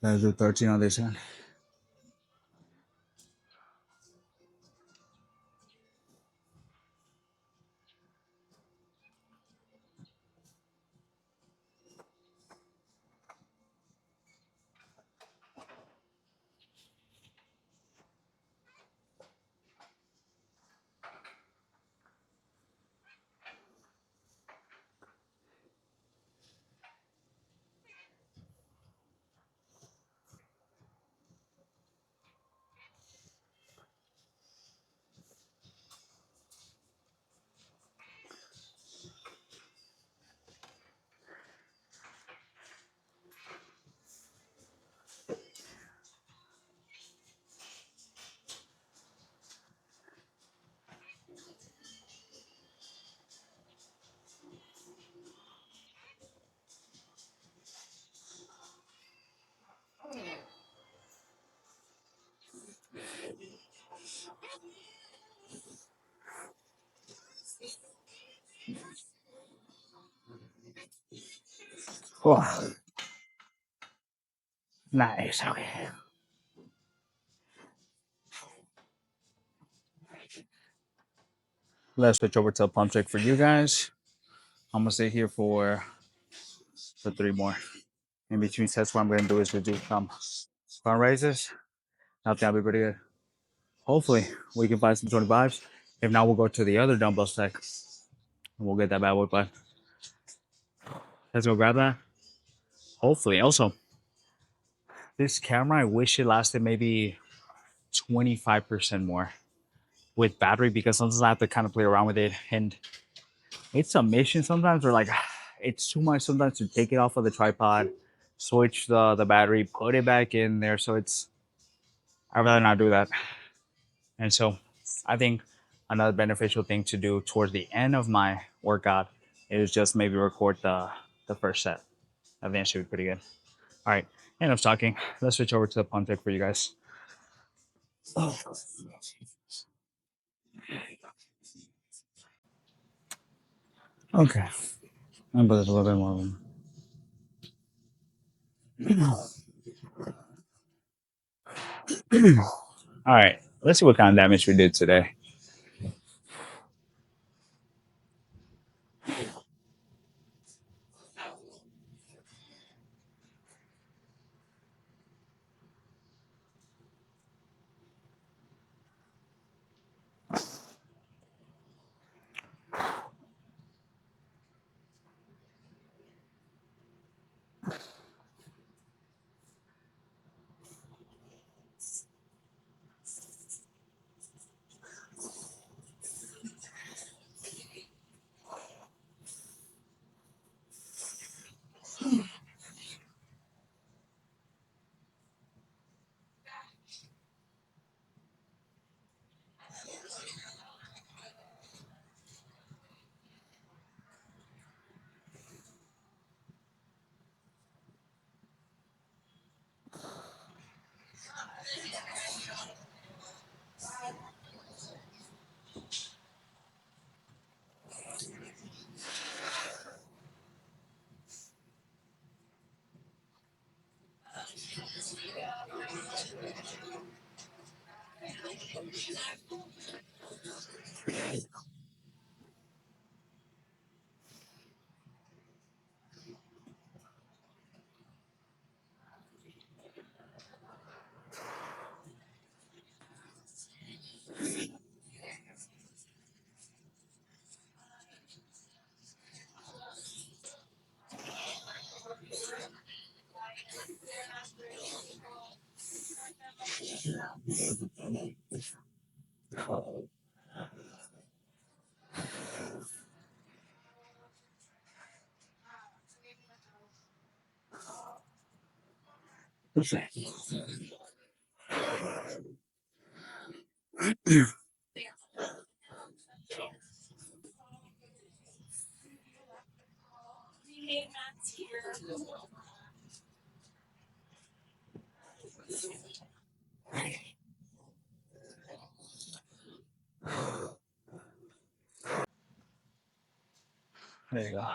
Let's do 13 on this one. Oh, nice. Okay. Let's switch over to a pump check for you guys. I'm gonna stay here for 3 more. In between sets, what I'm gonna do is do some front raises. I think that'll be pretty good. Hopefully, we can find some 25s. If not, we'll go to the other dumbbell stack and we'll get that bad boy. But let's go grab that. Hopefully. Also, this camera, I wish it lasted maybe 25% more with battery because sometimes I have to kind of play around with it. And it's a mission sometimes where like it's too much sometimes to take it off of the tripod, switch the battery, put it back in there. So I'd rather not do that. And so I think another beneficial thing to do towards the end of my workout is just maybe record the first set. I think it should be pretty good. All right, enough talking. Let's switch over to the pump check for you guys. Okay, I'm put a little bit more of them. All right, let's see what kind of damage we did today. There you go.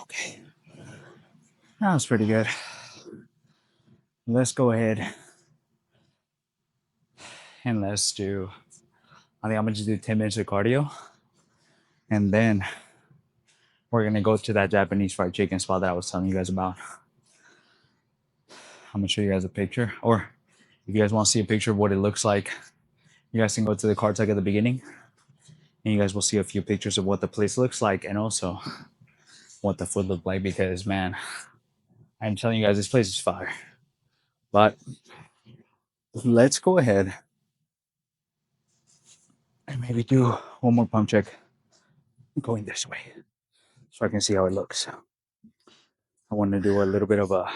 Okay. That was pretty good. Let's go ahead and let's do, I think I'm gonna just do 10 minutes of cardio. And then we're gonna go to that Japanese fried chicken spot that I was telling you guys about. I'm gonna show you guys a picture. Or if you guys want to see a picture of what it looks like, you guys can go to the card tag at the beginning and you guys will see a few pictures of what the place looks like and also what the food looked like because man, I'm telling you guys this place is fire. But let's go ahead and maybe do one more pump check going this way so I can see how it looks. I want to do a little bit of a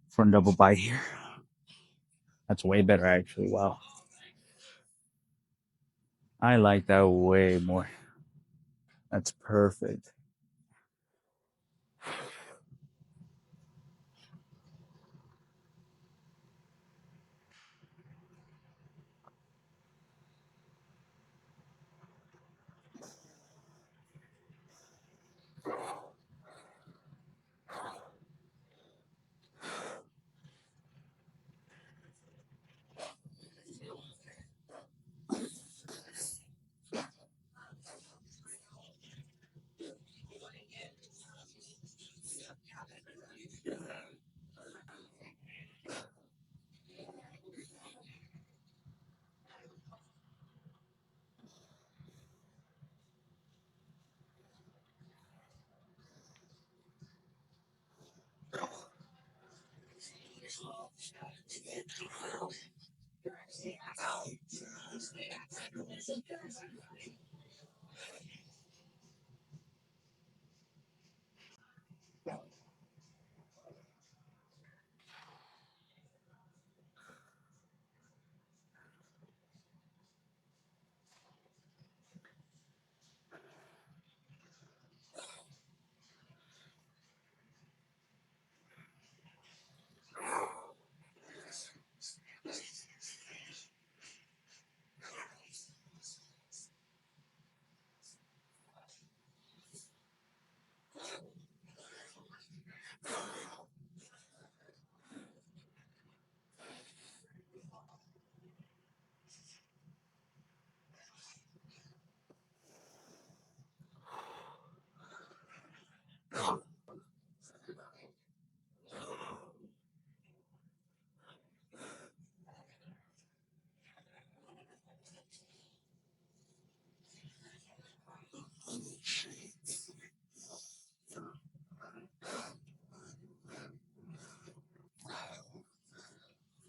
front double bite here. That's way better actually. Wow. I like that way more. That's perfect.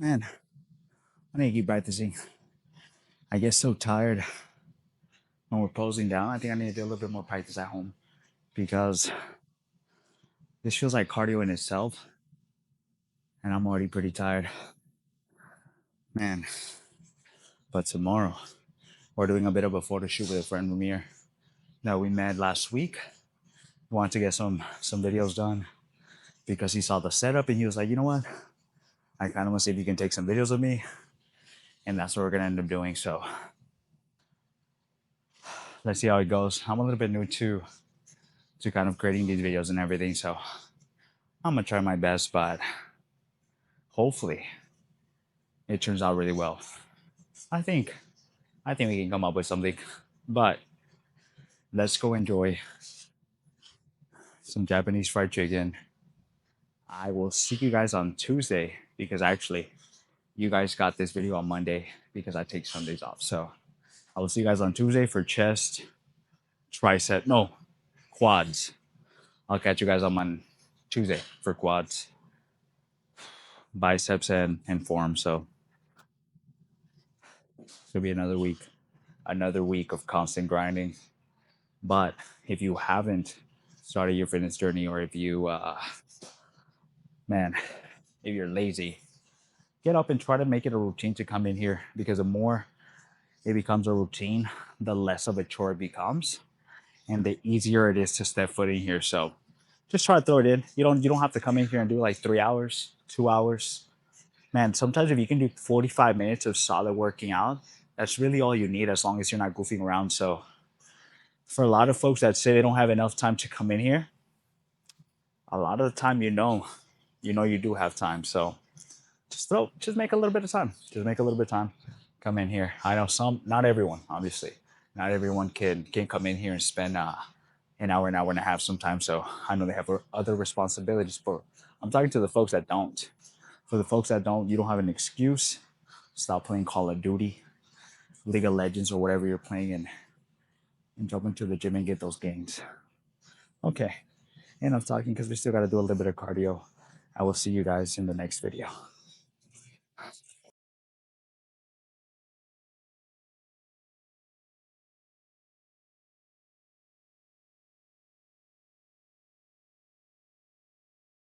Man, I need to keep practicing. I get so tired when we're posing down. I think I need to do a little bit more practice at home because this feels like cardio in itself, and I'm already pretty tired. Man, but tomorrow we're doing a bit of a photo shoot with a friend Ramir that we met last week. We wanted to get some videos done because he saw the setup and he was like, you know what? I kind of want to see if you can take some videos of me, and that's what we're gonna end up doing. So let's see how it goes. I'm a little bit new to kind of creating these videos and everything, so I'm gonna try my best, but hopefully it turns out really well. I think we can come up with something. But let's go enjoy some Japanese fried chicken. I will see you guys on Tuesday because actually you guys got this video on Monday because I take Sundays off. So I will see you guys on Tuesday for chest, tricep, no, quads. I'll catch you guys on Tuesday for quads, biceps, and forearms. So it'll be another week of constant grinding. But if you haven't started your fitness journey, or if you, man, if you're lazy, get up and try to make it a routine to come in here, because the more it becomes a routine, the less of a chore it becomes, and the easier it is to step foot in here. So just try to throw it in. You don't have to come in here and do like 3 hours, 2 hours. Man, sometimes if you can do 45 minutes of solid working out, that's really all you need, as long as you're not goofing around. So for a lot of folks that say they don't have enough time to come in here, a lot of the time you do have time. So just make a little bit of time. Just make a little bit of time. Come in here. I know not everyone, obviously. Not everyone can come in here and spend an hour and a half sometimes. So I know they have other responsibilities, but I'm talking to the folks that don't. For the folks that don't, you don't have an excuse. Stop playing Call of Duty, League of Legends, or whatever you're playing, and jump into the gym and get those gains. Okay, enough talking because we still got to do a little bit of cardio. I will see you guys in the next video.